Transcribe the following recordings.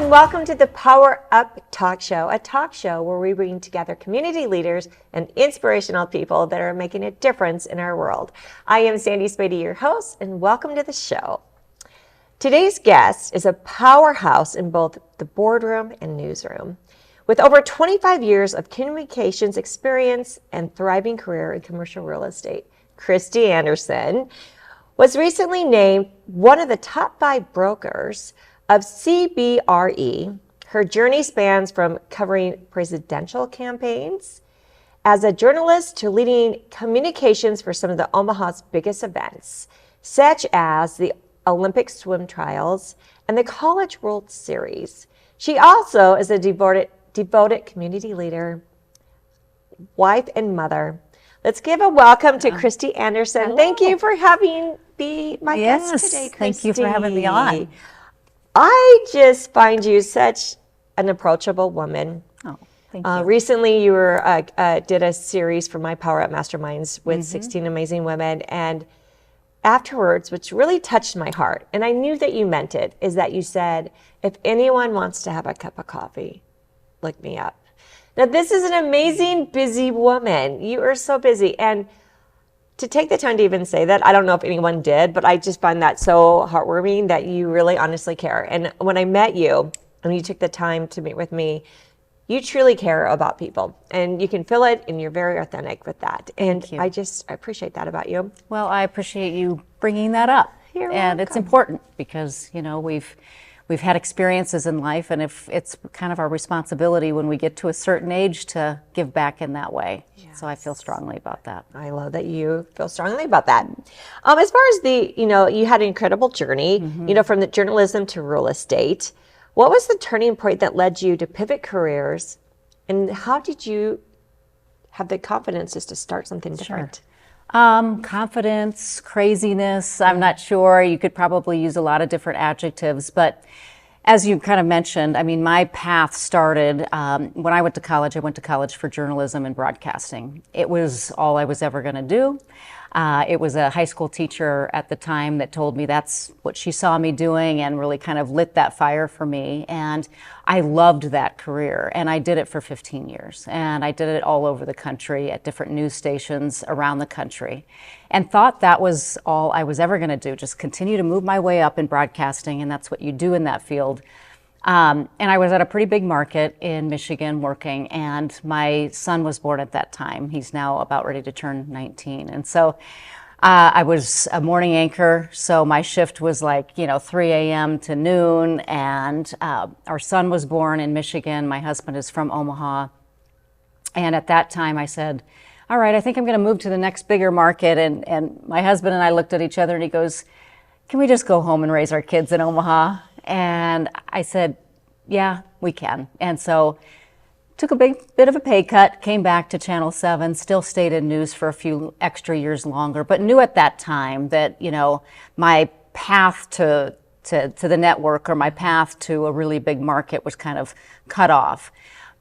and welcome to the Power Up Talk Show, a talk show where we bring together community leaders and inspirational people that are making a difference in our world. I am Sandy Spady, your host, and welcome to the show. Today's guest is a powerhouse in both the boardroom and newsroom. With over 25 years of communications experience and thriving career in commercial real estate, Kristi Andersen was recently named one of the top 5 brokers of CBRE. Her journey spans from covering presidential campaigns as a journalist to leading communications for some of the Omaha's biggest events, such as the Olympic swim trials and the College World Series. She also is a devoted community leader, wife, and mother. Let's give a welcome to Kristi Andersen. Hello. Thank you for having be my guest today, Kristi. Thank you for having me on. I just find you such an approachable woman. Oh, thank you. Recently, you were did a series for my Power Up Masterminds with 16 amazing women, and afterwards, which really touched my heart, and I knew that you meant it, is that you said, if anyone wants to have a cup of coffee, look me up. Now, this is an amazing, busy woman. You are so busy, and to take the time to even say that, I don't know if anyone did, but I just find that so heartwarming that you really honestly care. And when I met you and you took the time to meet with me, you truly care about people, and you can feel it, and you're very authentic with that. And I appreciate that about you. Well, I appreciate you bringing that up. You're and it's welcome. important because, you know, we've had experiences in life, and if it's kind of our responsibility when we get to a certain age to give back in that way. Yes. So I feel strongly about that. I love that you feel strongly about that. As far as you had an incredible journey, from the journalism to real estate. What was the turning point that led you to pivot careers, and how did you have the confidence just to start something different? Confidence, craziness, I'm not sure. You could probably use a lot of different adjectives, but as you kind of mentioned, I mean, my path started when I went to college. I went to college for journalism and broadcasting. It was all I was ever going to do. It was a high school teacher at the time that told me that's what she saw me doing, and really kind of lit that fire for me. And I loved that career, and I did it for 15 years. And I did it all over the country at different news stations around the country, and thought that was all I was ever going to do, just continue to move my way up in broadcasting, and that's what you do in that field. And I was at a pretty big market in Michigan working, and my son was born at that time. He's now about ready to turn 19. And so I was a morning anchor, so my shift was like, 3 a.m. to noon, and our son was born in Michigan. My husband is from Omaha. And at that time I said, all right, I think I'm going to move to the next bigger market. And my husband and I looked at each other, and he goes, can we just go home and raise our kids in Omaha? And I said, yeah, we can. And so took a big bit of a pay cut, came back to Channel 7, still stayed in news for a few extra years longer, but knew at that time that, my path to the network, or my path to a really big market, was kind of cut off.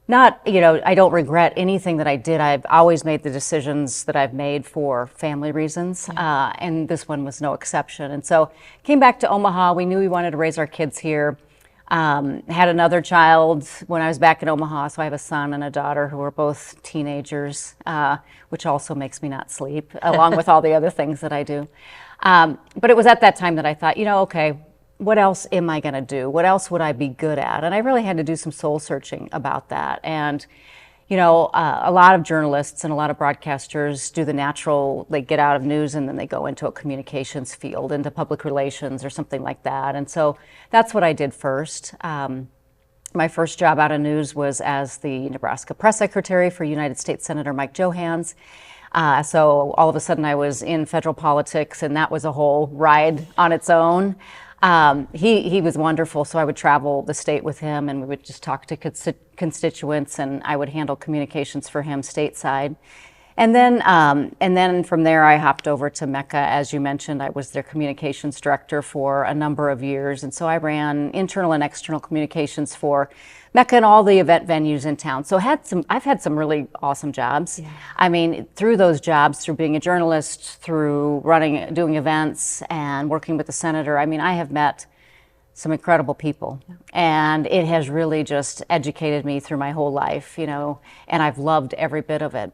Not, I don't regret anything that I did. I've always made the decisions that I've made for family reasons, and this one was no exception. And so came back to Omaha. We knew we wanted to raise our kids here. Had another child when I was back in Omaha, so I have a son and a daughter who are both teenagers, which also makes me not sleep, along with all the other things that I do. But it was at that time that I thought, okay, what else am I going to do? What else would I be good at? And I really had to do some soul searching about that. And, a lot of journalists and a lot of broadcasters do the natural, they get out of news and then they go into a communications field, into public relations or something like that. And so that's what I did first. My first job out of news was as the Nebraska press secretary for United States Senator Mike Johans. So all of a sudden I was in federal politics, and that was a whole ride on its own. He was wonderful, so I would travel the state with him, and we would just talk to constituents, and I would handle communications for him stateside. And then from there, I hopped over to Mecca. As you mentioned, I was their communications director for a number of years. And so I ran internal and external communications for Mecca and all the event venues in town. So I've had some really awesome jobs. Yeah. I mean, through those jobs, through being a journalist, through doing events and working with the senator, I mean, I have met some incredible people. And it has really just educated me through my whole life, and I've loved every bit of it.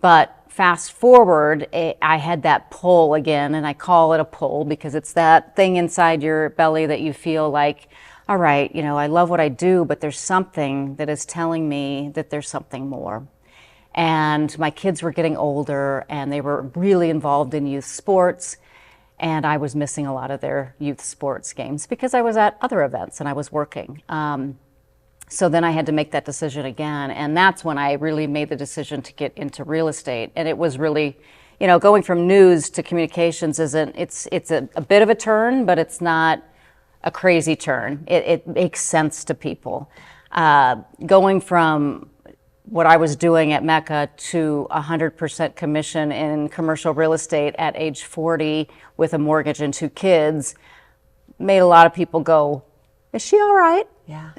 But fast forward, I had that pull again, and I call it a pull because it's that thing inside your belly that you feel like, all right, I love what I do, but there's something that is telling me that there's something more. And my kids were getting older, and they were really involved in youth sports. And I was missing a lot of their youth sports games because I was at other events and I was working. So then I had to make that decision again. And that's when I really made the decision to get into real estate. And it was really, going from news to communications it's a bit of a turn, but it's not a crazy turn. It makes sense to people. Going from what I was doing at Mecca to 100% commission in commercial real estate at age 40 with a mortgage and 2 kids made a lot of people go, is she all right? Yeah.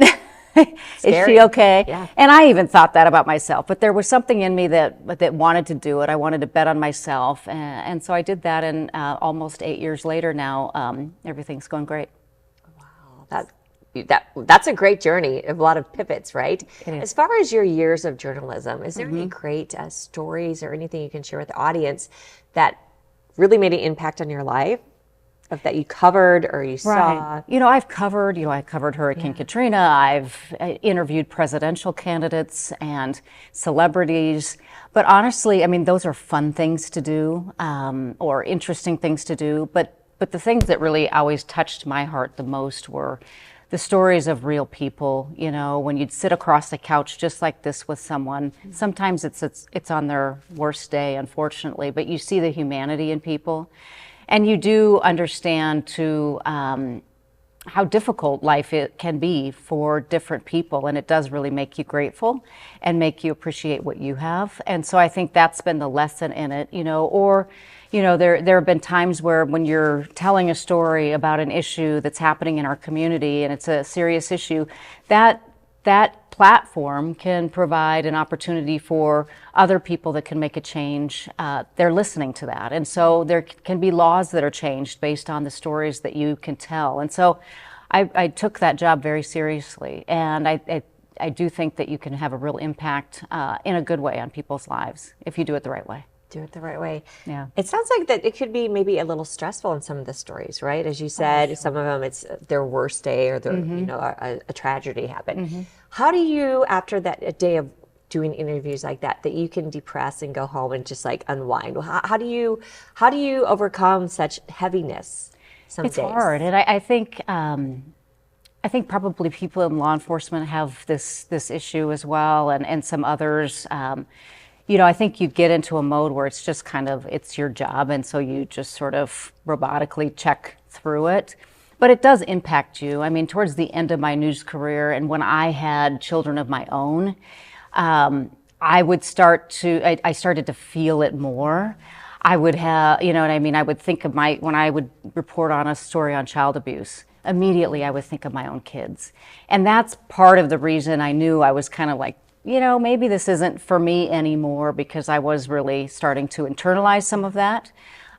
Is she okay? Yeah. And I even thought that about myself, but there was something in me that wanted to do it. I wanted to bet on myself. And so I did that, and almost 8 years later now, everything's going great. Wow. That's a great journey of a lot of pivots, right? As far as your years of journalism, is there any great stories or anything you can share with the audience that really made an impact on your life, that you covered or you saw? I covered Hurricane Katrina. I've interviewed presidential candidates and celebrities. But honestly, those are fun things to do, or interesting things to do. But the things that really always touched my heart the most were the stories of real people. When you'd sit across the couch just like this with someone, sometimes it's on their worst day, unfortunately, but you see the humanity in people, and you do understand how difficult life can be for different people, and it does really make you grateful and make you appreciate what you have. And so I think that's been the lesson in it, there have been times where when you're telling a story about an issue that's happening in our community and it's a serious issue, that platform can provide an opportunity for other people that can make a change. They're listening to that. And so there can be laws that are changed based on the stories that you can tell. And so I took that job very seriously. And I do think that you can have a real impact in a good way on people's lives if you do it the right way. Do it the right way. Yeah. It sounds like that it could be maybe a little stressful in some of the stories, right? As you said, some of them it's their worst day or their, a tragedy happened. How do you, after a day of doing interviews like that you can depress and go home and just like unwind? How do you overcome such heaviness some it's days? It's hard, and I think probably people in law enforcement have this issue as well, and some others. I think you get into a mode where it's just it's your job, and so you just sort of robotically check through it. But it does impact you. Towards the end of my news career, and when I had children of my own, I started to feel it more. I would have, I would think of when I would report on a story on child abuse, immediately I would think of my own kids. And that's part of the reason I knew I was kind of like, maybe this isn't for me anymore, because I was really starting to internalize some of that.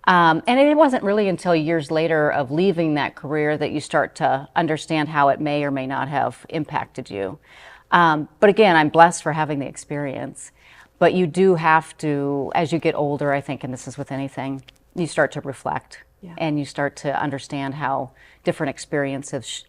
And it wasn't really until years later of leaving that career that you start to understand how it may or may not have impacted you. But again, I'm blessed for having the experience. But you do have to, as you get older, I think, and this is with anything, you start to reflect. Yeah. And you start to understand how different experiences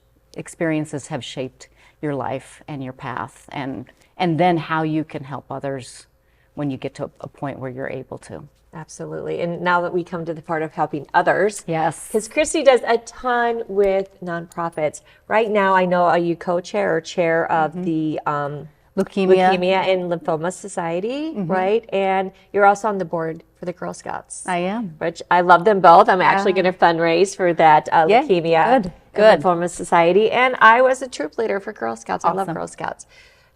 have shaped your life and your path, and then how you can help others when you get to a point where you're able to. Absolutely. And now that we come to the part of helping others. Yes. Because Kristi does a ton with nonprofits. Right now, I know you co-chair or chair of the Leukemia and Lymphoma Society, right? And you're also on the board for the Girl Scouts. I am. Which I love them both. I'm actually going to fundraise for that Leukemia and Lymphoma Society. And I was a troop leader for Girl Scouts. Awesome. I love Girl Scouts.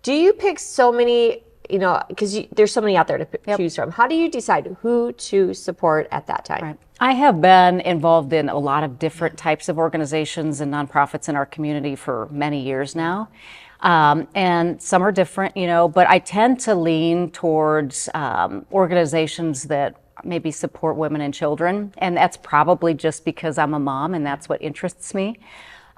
Do you pick so many, because there's so many out there to choose from. How do you decide who to support at that time? Right. I have been involved in a lot of different types of organizations and nonprofits in our community for many years now. And some are different, but I tend to lean towards organizations that maybe support women and children. And that's probably just because I'm a mom and that's what interests me.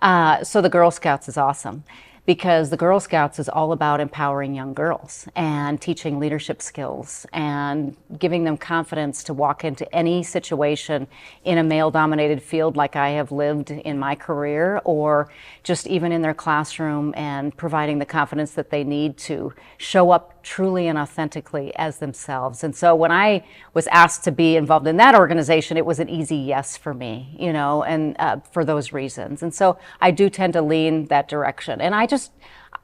So the Girl Scouts is awesome because the Girl Scouts is all about empowering young girls and teaching leadership skills and giving them confidence to walk into any situation in a male-dominated field like I have lived in my career, or just even in their classroom, and providing the confidence that they need to show up truly and authentically as themselves. And so when I was asked to be involved in that organization, it was an easy yes for me, and for those reasons. And so I do tend to lean that direction. And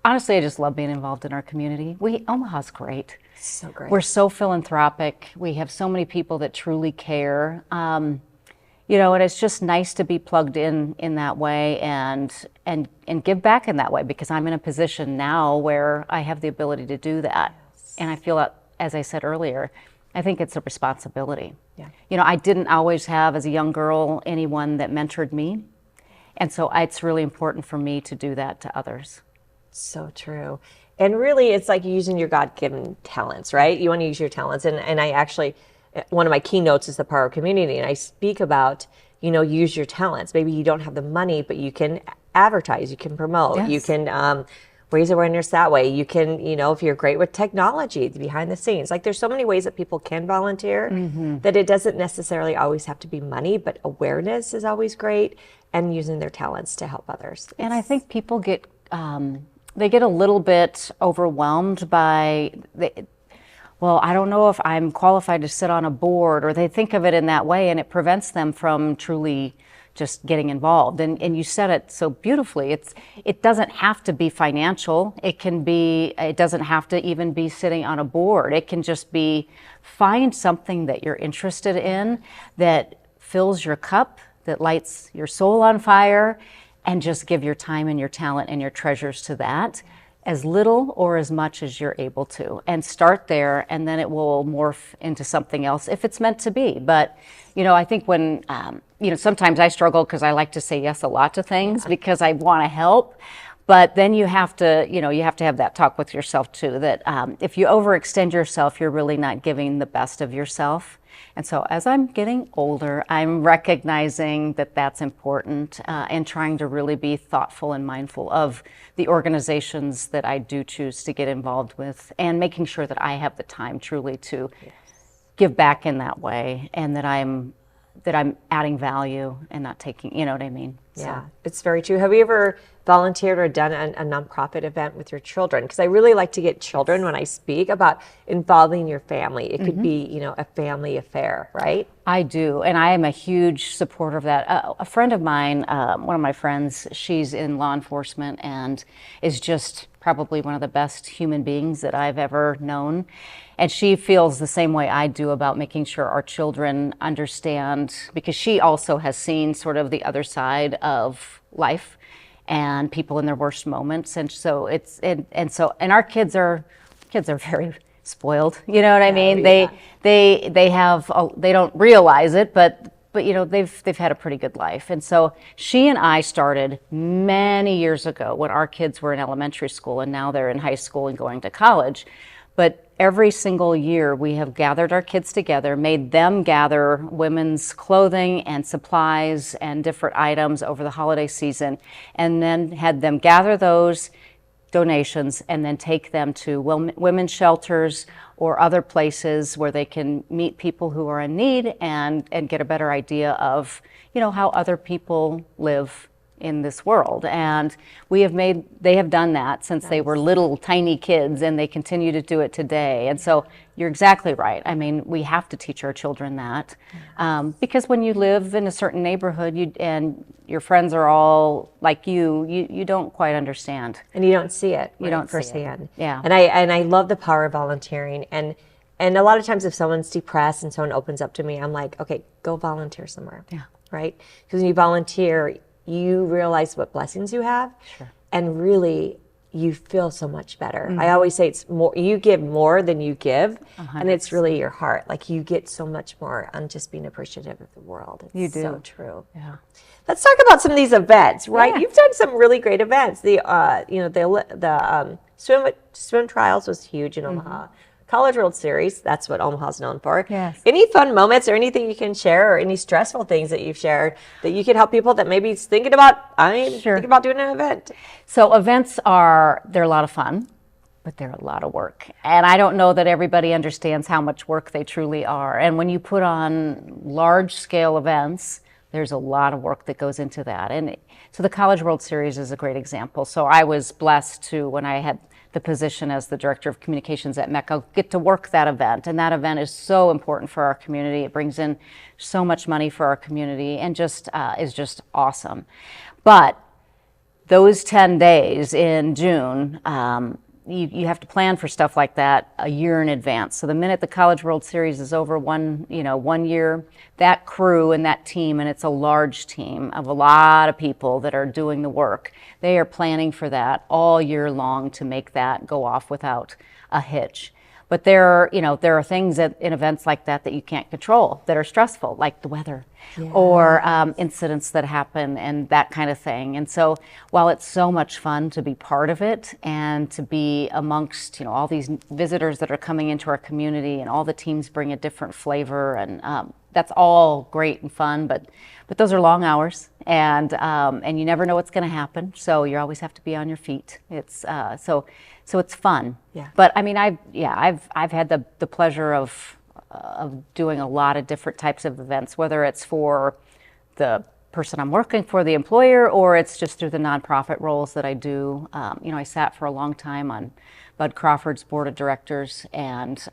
honestly, I just love being involved in our community. Omaha's great. So great. We're so philanthropic. We have so many people that truly care. And it's just nice to be plugged in that way and give back in that way, because I'm in a position now where I have the ability to do that. Yes. And I feel that, as I said earlier, I think it's a responsibility. Yeah. I didn't always have, as a young girl, anyone that mentored me. And so it's really important for me to do that to others. So true. And really, it's like using your God-given talents, right? You want to use your talents. And I actually, one of my keynotes is the power of community. And I speak about, use your talents. Maybe you don't have the money, but you can advertise, you can promote, yes. You can raise awareness that way. You can, if you're great with technology, behind the scenes. Like, there's so many ways that people can volunteer, mm-hmm. that it doesn't necessarily always have to be money, but awareness is always great, and using their talents to help others. And I think people get, they get a little bit overwhelmed by, I don't know if I'm qualified to sit on a board, or they think of it in that way, and it prevents them from truly just getting involved. And you said it so beautifully. It doesn't have to be financial. It doesn't have to even be sitting on a board. It can just be, find something that you're interested in, that fills your cup, that lights your soul on fire, and just give your time and your talent and your treasures to that, as little or as much as you're able to, and start there, and then it will morph into something else if it's meant to be. But I think when sometimes I struggle because I like to say yes a lot to things, yeah. because I want to help. But then you have to have that talk with yourself too, that if you overextend yourself, you're really not giving the best of yourself. And so as I'm getting older, I'm recognizing that that's important, and trying to really be thoughtful and mindful of the organizations that I do choose to get involved with, and making sure that I have the time truly to yes. give back in that way, and that I'm adding value and not taking, you know what I mean? Yeah, so. It's very true. Have you ever volunteered or done a nonprofit event with your children? Because I really like to get children, when I speak, about involving your family. It could mm-hmm. be, a family affair, right? I do, and I am a huge supporter of that. A friend of mine, one of my friends, she's in law enforcement and is just probably one of the best human beings that I've ever known. And she feels the same way I do about making sure our children understand, because she also has seen sort of the other side of life and people in their worst moments. And so and our kids are very spoiled. You know what I mean? Yeah. They don't realize it, but they've had a pretty good life. And so she and I started many years ago when our kids were in elementary school, and now they're in high school and going to college. But every single year we have gathered our kids together, made them gather women's clothing and supplies and different items over the holiday season, and then had them gather those donations and then take them to women's shelters or other places where they can meet people who are in need and get a better idea of, how other people live in this world. And they have done that since nice. They were little tiny kids, and they continue to do it today. And so you're exactly right. I mean, we have to teach our children that, because when you live in a certain neighborhood and your friends are all like you don't quite understand. And you don't see it. You don't firsthand. See it. Yeah. And I love the power of volunteering. And a lot of times if someone's depressed and someone opens up to me, I'm like, okay, go volunteer somewhere. Yeah. Right? Because when you volunteer, you realize what blessings you have, sure. and really you feel so much better. Mm-hmm. I always say it's more, you give more than you give, 100%. And it's really your heart. Like, you get so much more on just being appreciative of the world. It's you do. So true. Yeah. Let's talk about some of these events, right? Yeah. You've done some really great events. The swim trials was huge in Omaha. College World Series. That's what Omaha's known for. Yes. Any fun moments or anything you can share, or any stressful things that you've shared that you can help people that maybe is thinking about, thinking about doing an event? So events they're a lot of fun, but they're a lot of work. And I don't know that everybody understands how much work they truly are. And when you put on large scale events, there's a lot of work that goes into that. And so the College World Series is a great example. So I was blessed to, when I had the position as the Director of Communications at Mecca, get to work that event. And that event is so important for our community. It brings in so much money for our community and just is just awesome. But those 10 days in June, you have to plan for stuff like that a year in advance. So the minute the College World Series is over, one year, that crew and that team, and it's a large team of a lot of people that are doing the work, they are planning for that all year long to make that go off without a hitch. But there are things in events like that you can't control that are stressful, like the weather or incidents that happen and that kind of thing. And so while it's so much fun to be part of it and to be amongst all these visitors that are coming into our community, and all the teams bring a different flavor, and that's all great and fun, but those are long hours, and you never know what's going to happen. So you always have to be on your feet. It's so it's fun. Yeah. But I mean, I've had the pleasure of doing a lot of different types of events, whether it's for the person I'm working for, the employer, or it's just through the nonprofit roles that I do. I sat for a long time on Bud Crawford's board of directors, and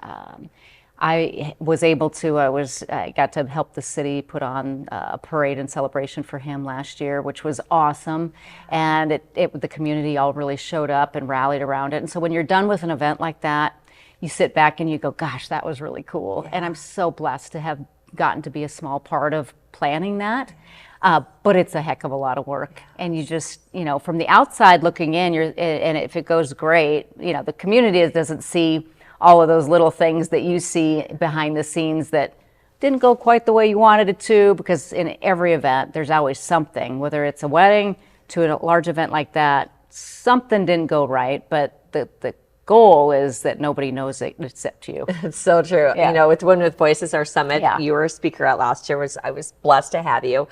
I got to help the city put on a parade and celebration for him last year, which was awesome. And the community all really showed up and rallied around it. And so when you're done with an event like that, you sit back and you go, gosh, that was really cool. Yeah. And I'm so blessed to have gotten to be a small part of planning that. But it's a heck of a lot of work. And you just, from the outside looking in, and if it goes great, the community doesn't see all of those little things that you see behind the scenes that didn't go quite the way you wanted it to, because in every event, there's always something, whether it's a wedding to a large event like that, something didn't go right, but the goal is that nobody knows it except you. It's so true. Yeah. With Women with Voices, our summit, you were a speaker at last year. I was blessed to have you.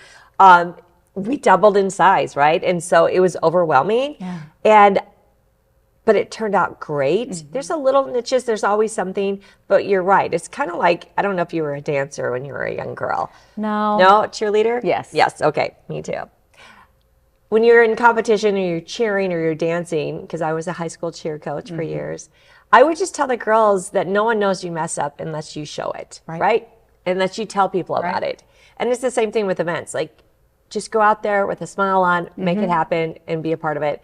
We doubled in size, right? And so it was overwhelming. Yeah. But it turned out great. Mm-hmm. There's a little niches, there's always something, but you're right. It's kind of like, I don't know if you were a dancer when you were a young girl. No. No? Cheerleader? Yes. Yes, okay, me too. When you're in competition or you're cheering or you're dancing, because I was a high school cheer coach for years, I would just tell the girls that no one knows you mess up unless you show it, right? Unless you tell people about it. And it's the same thing with events. Like, just go out there with a smile on, make it happen, and be a part of it.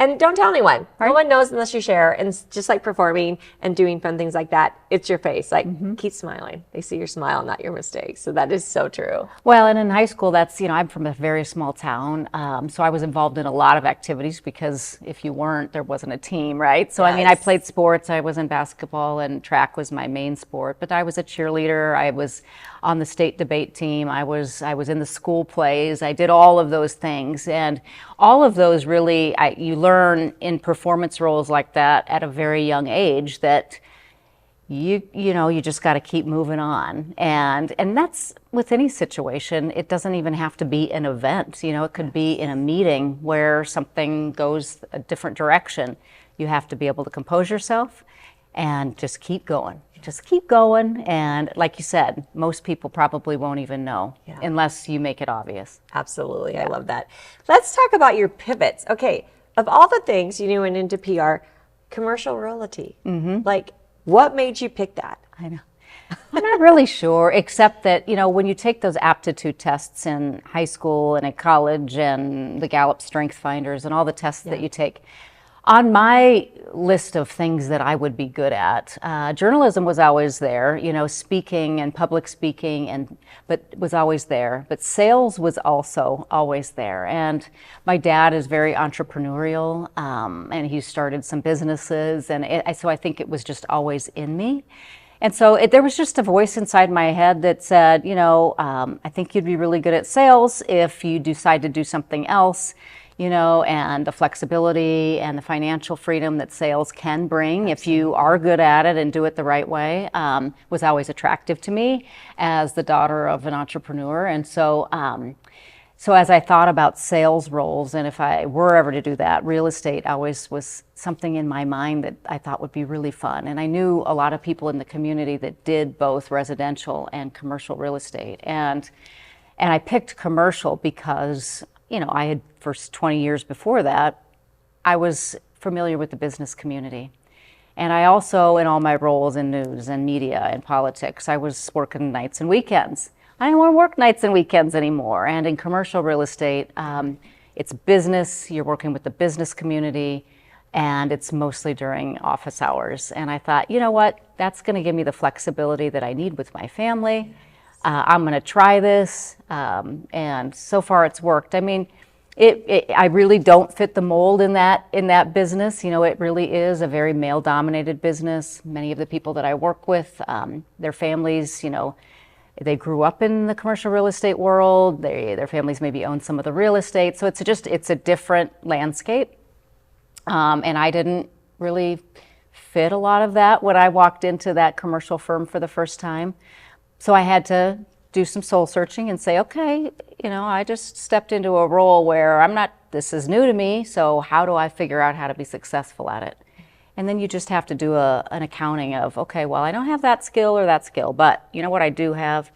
And don't tell anyone. Right. No one knows unless you share. And it's just like performing and doing fun things like that, it's your face. Like, keep smiling. They see your smile, not your mistakes. So that is so true. Well, and in high school, I'm from a very small town. So I was involved in a lot of activities, because if you weren't, there wasn't a team, right? So, I played sports. I was in basketball, and track was my main sport. But I was a cheerleader. I was on the state debate team. I was in the school plays. I did all of those things. And all of those really, you learn in performance roles like that at a very young age that you just got to keep moving on. And that's with any situation. It doesn't even have to be an event. It could be in a meeting where something goes a different direction. You have to be able to compose yourself and just keep going. Just keep going. And like you said, most people probably won't even know unless you make it obvious. Absolutely. Yeah. I love that. Let's talk about your pivots. Okay. Of all the things you went into PR, commercial realty, like, what made you pick that? I know. I'm not really sure, except that, when you take those aptitude tests in high school and in college and the Gallup Strength Finders and all the tests that you take, on my list of things that I would be good at, journalism was always there, speaking and public speaking, but was always there. But sales was also always there. And my dad is very entrepreneurial, and he started some businesses, and so I think it was just always in me. And so there was just a voice inside my head that said, I think you'd be really good at sales if you decide to do something else. and the flexibility and the financial freedom that sales can bring if you are good at it and do it the right way, was always attractive to me as the daughter of an entrepreneur. And so, so as I thought about sales roles, and if I were ever to do that, real estate always was something in my mind that I thought would be really fun. And I knew a lot of people in the community that did both residential and commercial real estate. And I picked commercial because, I had, for 20 years before that, I was familiar with the business community. And I also, in all my roles in news and media and politics, I was working nights and weekends. I don't want to work nights and weekends anymore. And in commercial real estate, it's business, you're working with the business community, and it's mostly during office hours. And I thought, you know what, that's going to give me the flexibility that I need with my family. I'm going to try this, and so far it's worked. I mean, I really don't fit the mold in that business. It really is a very male-dominated business. Many of the people that I work with, their families, they grew up in the commercial real estate world. Their families maybe own some of the real estate. So it's a different landscape. And I didn't really fit a lot of that when I walked into that commercial firm for the first time. So I had to do some soul searching and say, okay, I just stepped into a role where this is new to me. So how do I figure out how to be successful at it? And then you just have to do an accounting of, okay, well, I don't have that skill or that skill, but you know what I do have?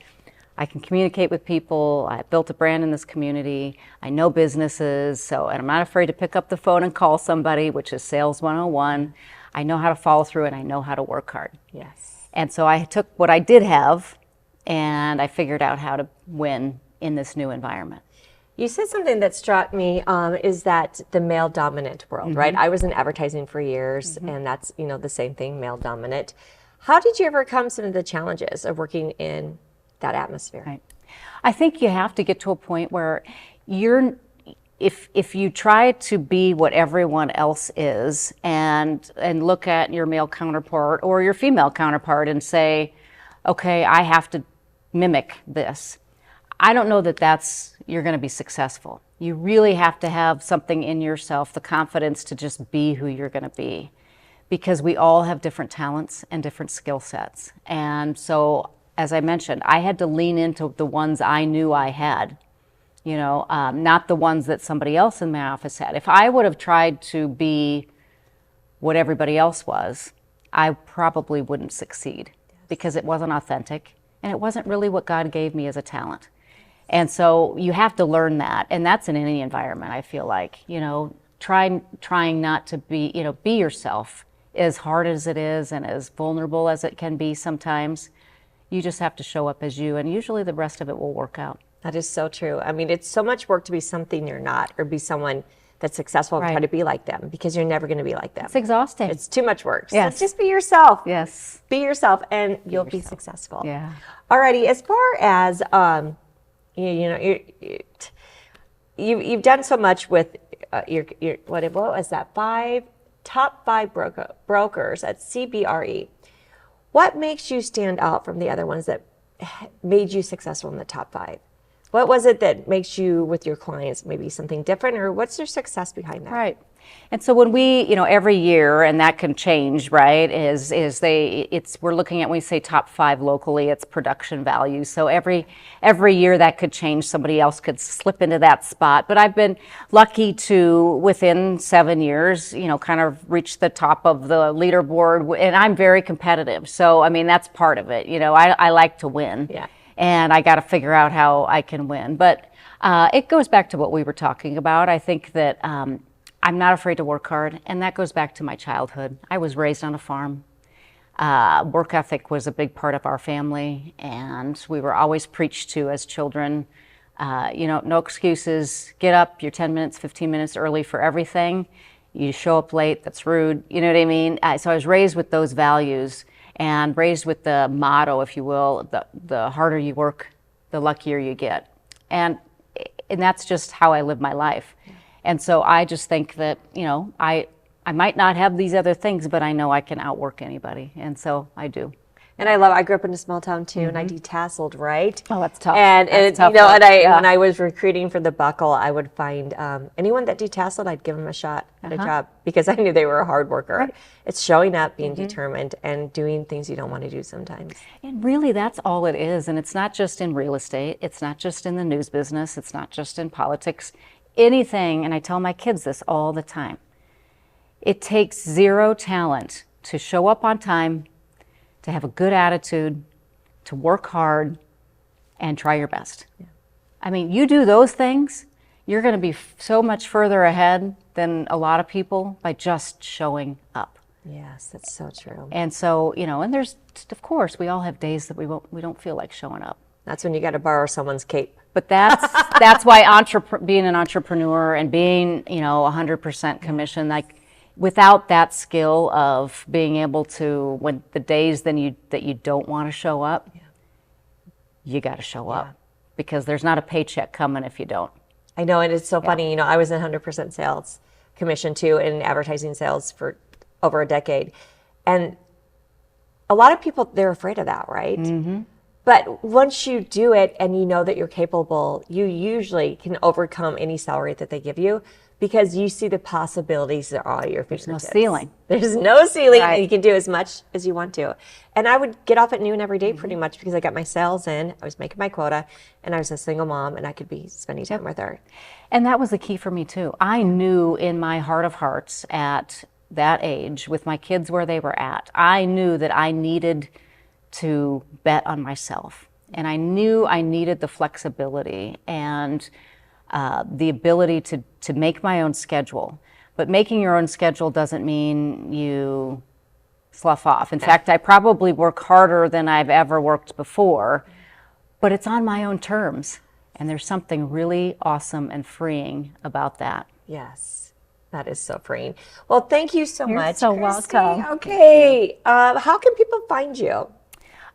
I can communicate with people. I built a brand in this community. I know businesses, and I'm not afraid to pick up the phone and call somebody, which is Sales 101. I know how to follow through and I know how to work hard. Yes. And so I took what I did have and I figured out how to win in this new environment. You said something that struck me, is that the male dominant world, right? I was in advertising for years, and that's, the same thing, male dominant. How did you overcome some of the challenges of working in that atmosphere? Right. I think you have to get to a point where if you try to be what everyone else is and look at your male counterpart or your female counterpart and say, okay, I have to mimic this. I don't know that you're going to be successful. You really have to have something in yourself, the confidence to just be who you're going to be, because we all have different talents and different skill sets. And so, as I mentioned, I had to lean into the ones I knew I had, not the ones that somebody else in my office had. If I would have tried to be what everybody else was, I probably wouldn't succeed because it wasn't authentic and it wasn't really what God gave me as a talent. And so you have to learn that, and that's in any environment. I feel like, trying not to be yourself, as hard as it is and as vulnerable as it can be sometimes. You just have to show up as you, and usually the rest of it will work out. That is so true. I mean, it's so much work to be something you're not, or be someone that's successful and try to be like them, because you're never going to be like them. It's exhausting. It's too much work. Yes. So just be yourself. Yes. Be yourself, and you'll be successful. Yeah. Alrighty. As far as you've done so much with your what was that? Top five brokers at CBRE. What makes you stand out from the other ones that made you successful in the top five? What was it that makes you, with your clients, maybe something different, or what's your success behind that? Right. And so when we, every year, and that can change, right, we're looking at, when we say top five locally, it's production value. So every year that could change. Somebody else could slip into that spot. But I've been lucky to, within 7 years, kind of reach the top of the leaderboard, and I'm very competitive. So, I mean, that's part of it. I like to win. Yeah. And I got to figure out how I can win. But it goes back to what we were talking about. I think that I'm not afraid to work hard, and that goes back to my childhood. I was raised on a farm. Work ethic was a big part of our family, and we were always preached to as children, no excuses. Get up, you're 10 minutes, 15 minutes early for everything. You show up late, that's rude. You know what I mean? So I was raised with those values, and raised with the motto, if you will, the harder you work, the luckier you get. And that's just how I live my life. And so I just think that, I might not have these other things, but I know I can outwork anybody. And so I do. And I grew up in a small town too, and I detasseled, right? Oh, that's tough. And That's tough you know, work. when I was recruiting for the buckle, I would find anyone that detasseled, I'd give them a shot at a job because I knew they were a hard worker. Right. It's showing up, being determined, and doing things you don't want to do sometimes. And really, that's all it is. And it's not just in real estate. It's not just in the news business. It's not just in politics. Anything, and I tell my kids this all the time, it takes zero talent to show up on time, to have a good attitude, to work hard, and try your best. Yeah. I mean, you do those things, you're going to be so much further ahead than a lot of people by just showing up. Yes, that's so true. And so, you know, and there's, of course, we all have days that we don't feel like showing up. That's when you got to borrow someone's cape. But that's why being an entrepreneur and being, you know, 100% commission, like, without that skill of being able to, when the days that you don't want to show up, you got to show up because there's not a paycheck coming if you don't. I know, and it's so funny. You know, I was in 100% sales commission too, in advertising sales for over a decade, and a lot of people, they're afraid of that, right? Mm-hmm. But once you do it and you know that you're capable, you usually can overcome any salary that they give you because you see the possibilities that are all your fingertips. There's no ceiling. There's no ceiling. Right. You can do as much as you want to. And I would get off at noon every day pretty much because I got my sales in, I was making my quota, and I was a single mom, and I could be spending time with her. And that was the key for me too. I knew in my heart of hearts at that age, with my kids where they were at, I knew that I needed to bet on myself. And I knew I needed the flexibility and the ability to make my own schedule. But making your own schedule doesn't mean you slough off. In fact, I probably work harder than I've ever worked before, but it's on my own terms. And there's something really awesome and freeing about that. Yes, that is so freeing. Well, thank you so much, so Kristi. welcome. Okay, how can people find you?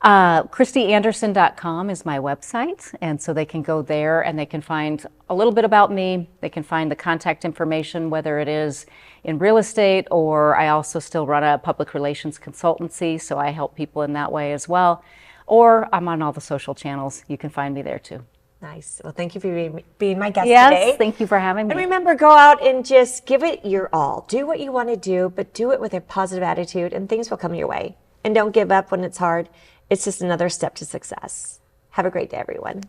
KristiAndersen.com is my website, and so they can go there and they can find a little bit about me. They can find the contact information, whether it is in real estate, or I also still run a public relations consultancy, so I help people in that way as well. Or I'm on all the social channels. You can find me there too. Nice. Well, thank you for being my guest yes, today. Yes, thank you for having me. And remember, go out and just give it your all. Do what you want to do, but do it with a positive attitude, and things will come your way. And don't give up when it's hard. It's just another step to success. Have a great day, everyone.